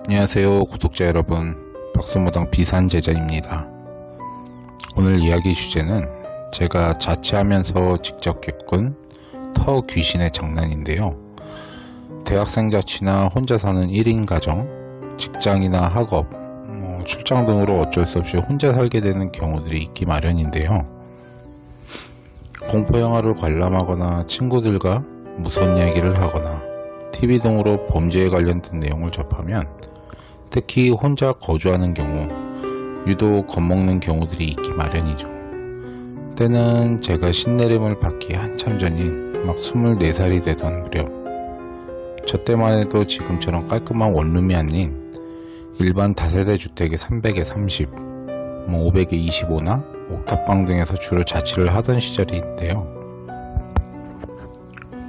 안녕하세요 구독자 여러분, 박수무당 비산제자입니다. 오늘 이야기 주제는 제가 자취하면서 직접 겪은 터 귀신의 장난인데요. 대학생 자취나 혼자 사는 1인 가정, 직장이나 학업, 출장 등으로 어쩔 수 없이 혼자 살게 되는 경우들이 있기 마련인데요. 공포영화를 관람하거나 친구들과 무서운 이야기를 하거나 TV 등으로 범죄에 관련된 내용을 접하면 특히 혼자 거주하는 경우 유독 겁먹는 경우들이 있기 마련이죠. 때는 제가 신내림을 받기 한참 전인 막 24살이 되던 무렵, 저 때만 해도 지금처럼 깔끔한 원룸이 아닌 일반 다세대 주택의 300에 30, 500에 25나 옥탑방 등에서 주로 자취를 하던 시절인데요.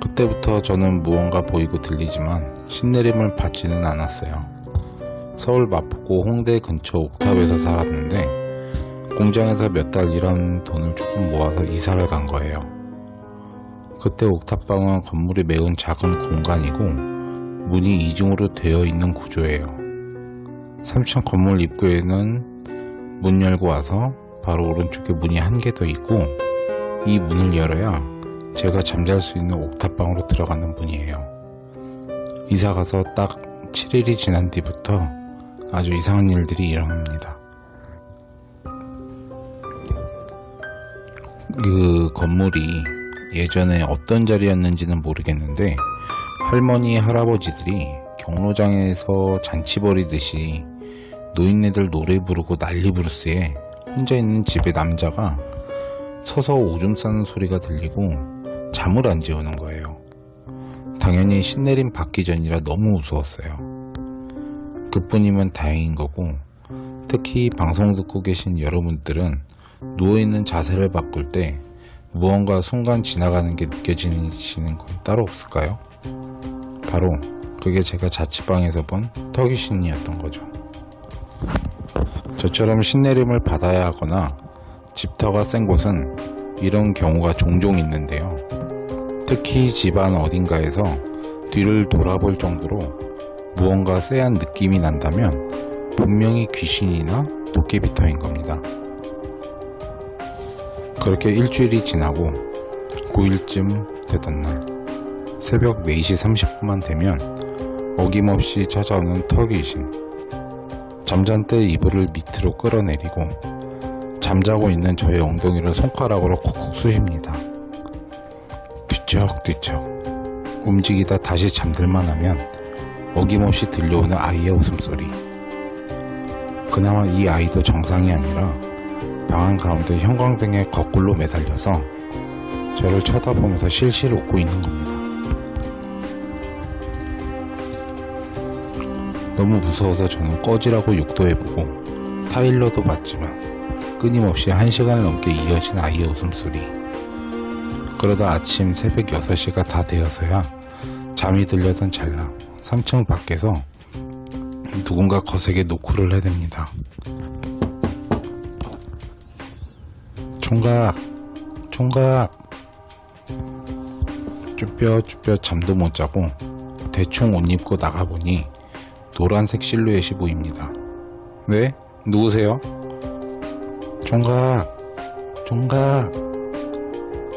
그때부터 저는 무언가 보이고 들리지만 신내림을 받지는 않았어요. 서울 마포구 홍대 근처 옥탑에서 살았는데 공장에서 몇 달 일한 돈을 조금 모아서 이사를 간 거예요. 그때 옥탑방은 건물이 매우 작은 공간이고 문이 이중으로 되어 있는 구조예요. 3층 건물 입구에는 문 열고 와서 바로 오른쪽에 문이 한 개 더 있고, 이 문을 열어야 제가 잠잘 수 있는 옥탑방으로 들어가는 문이에요. 이사가서 딱 7일이 지난 뒤부터 아주 이상한 일들이 일어납니다. 그 건물이 예전에 어떤 자리였는지는 모르겠는데 할머니 할아버지들이 경로장에서 잔치 벌이듯이 노인네들 노래 부르고 난리 부르스에 혼자 있는 집의 남자가 서서 오줌 싸는 소리가 들리고 잠을 안 재우는 거예요. 당연히 신내림 받기 전이라 너무 무서웠어요. 그뿐이면 다행인 거고, 특히 방송 듣고 계신 여러분들은 누워있는 자세를 바꿀 때 무언가 순간 지나가는 게 느껴지시는 건 따로 없을까요? 바로 그게 제가 자취방에서 본 터귀신이었던 거죠. 저처럼 신내림을 받아야 하거나 집터가 센 곳은 이런 경우가 종종 있는데요. 특히 집안 어딘가에서 뒤를 돌아볼 정도로 무언가 쎄한 느낌이 난다면 분명히 귀신이나 도깨비터인 겁니다. 그렇게 일주일이 지나고 9일쯤 되던 날, 새벽 4시 30분만 되면 어김없이 찾아오는 털귀신. 잠잔 때 이불을 밑으로 끌어내리고 잠자고 있는 저의 엉덩이를 손가락으로 콕콕 쑤십니다. 뒤척뒤척 움직이다 다시 잠들만 하면 어김없이 들려오는 아이의 웃음소리. 그나마 이 아이도 정상이 아니라 방 한가운데 형광등에 거꾸로 매달려서 저를 쳐다보면서 실실 웃고 있는 겁니다. 너무 무서워서 저는 꺼지라고 욕도 해보고 타일러도 봤지만 끊임없이 1시간을 넘게 이어진 아이의 웃음소리. 그러다 아침 새벽 6시가 다 되어서야 잠이 들려던 찰나 3층 밖에서 누군가 거세게 노크를 해댑니다. 총각, 총각. 쭈뼛쭈뼛 잠도 못 자고 대충 옷 입고 나가보니 노란색 실루엣이 보입니다. 네? 누구세요? 총각, 총각.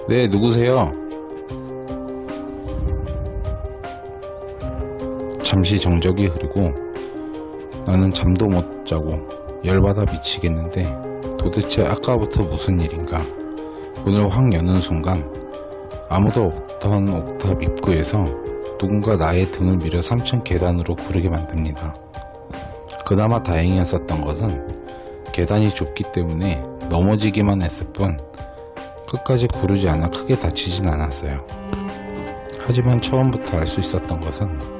네, 누구세요? 잠시 정적이 흐르고 나는 잠도 못 자고 열받아 미치겠는데 도대체 아까부터 무슨 일인가. 문을 확 여는 순간 아무도 없던 옥탑 입구에서 누군가 나의 등을 밀어 3층 계단으로 구르게 만듭니다. 그나마 다행이었었던 것은 계단이 좁기 때문에 넘어지기만 했을 뿐 끝까지 구르지 않아 크게 다치진 않았어요. 하지만 처음부터 알 수 있었던 것은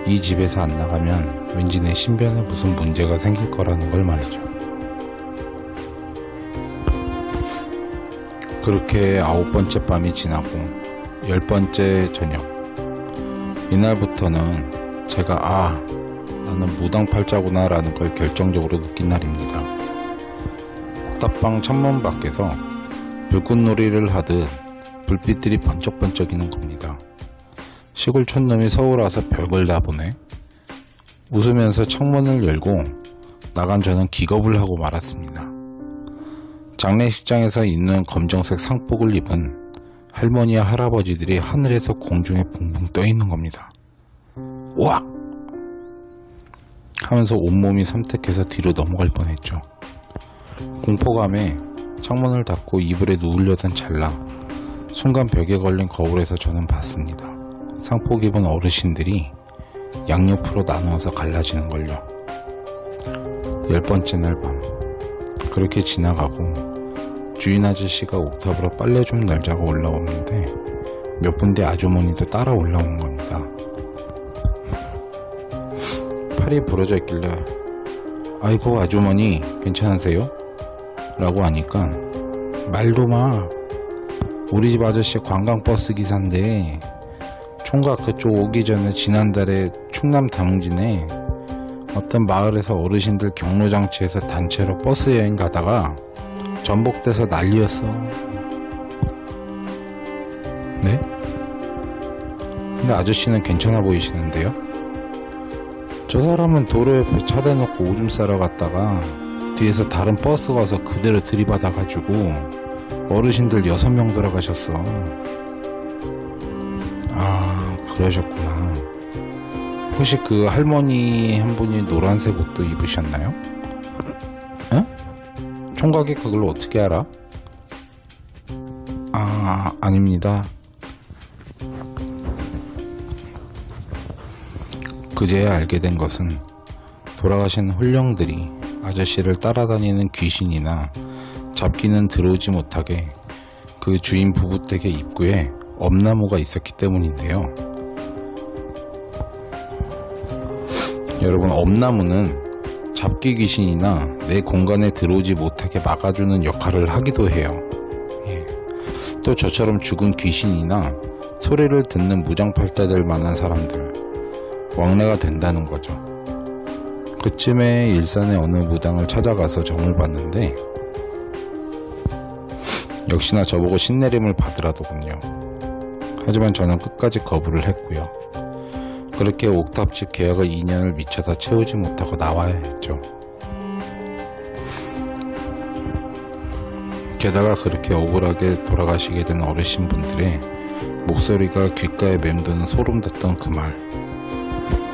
이 집에서 안 나가면 왠지 내 신변에 무슨 문제가 생길 거라는 걸 말이죠. 그렇게 9번째 밤이 지나고 10번째 저녁, 이날부터는 제가 나는 무당팔자구나 라는 걸 결정적으로 느낀 날입니다. 옥탑방 창문 밖에서 불꽃놀이를 하듯 불빛들이 번쩍번쩍이는 겁니다. 시골 촌놈이 서울 와서 별걸 다 보네. 웃으면서 창문을 열고 나간 저는 기겁을 하고 말았습니다. 장례식장에서 입는 검정색 상복을 입은 할머니와 할아버지들이 하늘에서 공중에 붕붕 떠 있는 겁니다. 우악! 하면서 온몸이 섬뜩해서 뒤로 넘어갈 뻔했죠. 공포감에 창문을 닫고 이불에 누우려던 찰나 순간 벽에 걸린 거울에서 저는 봤습니다. 상복 입은 어르신들이 양옆으로 나누어서 갈라지는걸요. 10번째 날 밤 그렇게 지나가고 주인 아저씨가 옥탑으로 빨래 좀 널자고 올라오는데 몇 분 뒤 아주머니도 따라 올라오는 겁니다. 팔이 부러져 있길래 아이고 아주머니 괜찮으세요? 라고 하니까 말도 마, 우리 집 아저씨 관광버스 기사인데 총각 그쪽 오기 전에 지난달에 충남 담ung진에 어떤 마을에서 어르신들 경로장치에서 단체로 버스 여행 가다가 전복돼서 난리였어. 네? 근데 아저씨는 괜찮아 보이시는데요? 저 사람은 도로 옆에 차 대놓고 오줌 싸러 갔다가 뒤에서 다른 버스 가서 그대로 들이받아가지고 어르신들 6명 돌아가셨어. 아, 그러셨구나. 혹시 그 할머니 한 분이 노란색 옷도 입으셨나요? 응? 총각이 그걸 어떻게 알아? 아, 아닙니다. 그제야 알게 된 것은 돌아가신 훌령들이 아저씨를 따라다니는 귀신이나 잡기는 들어오지 못하게 그 주인 부부댁의 입구에 엄나무가 있었기 때문인데요. 여러분, 엄나무는 잡기 귀신이나 내 공간에 들어오지 못하게 막아주는 역할을 하기도 해요. 예. 또 저처럼 죽은 귀신이나 소리를 듣는 무장팔자될 만한 사람들, 왕래가 된다는 거죠. 그쯤에 일산의 어느 무당을 찾아가서 점을 봤는데 역시나 저보고 신내림을 받으라더군요. 하지만 저는 끝까지 거부를 했고요. 그렇게 옥탑집 계약을 2년을 미쳐다 채우지 못하고 나와야 했죠. 게다가 그렇게 억울하게 돌아가시게 된 어르신분들의 목소리가 귓가에 맴도는 소름 돋던 그 말,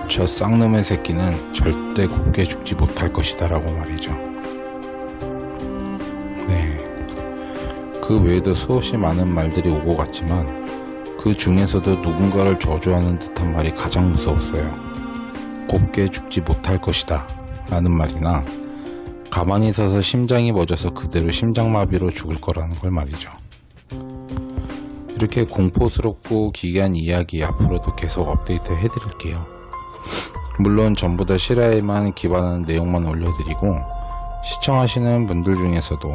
저 쌍놈의 새끼는 절대 곱게 죽지 못할 것이다 라고 말이죠. 네, 그 외에도 수없이 많은 말들이 오고 갔지만 그 중에서도 누군가를 저주하는 듯한 말이 가장 무서웠어요. 곱게 죽지 못할 것이다 라는 말이나 가만히 서서 심장이 멎어서 그대로 심장마비로 죽을 거라는 걸 말이죠. 이렇게 공포스럽고 기괴한 이야기 앞으로도 계속 업데이트 해드릴게요. 물론 전부 다 실화에만 기반한 내용만 올려드리고 시청하시는 분들 중에서도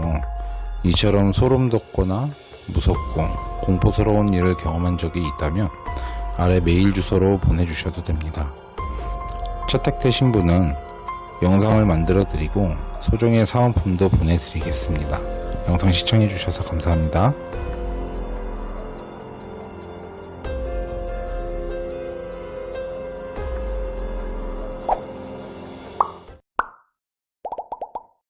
이처럼 소름 돋거나 무섭고 공포스러운 일을 경험한 적이 있다면 아래 메일 주소로 보내주셔도 됩니다. 채택되신 분은 영상을 만들어 드리고 소정의 사은품도 보내드리겠습니다. 영상 시청해주셔서 감사합니다.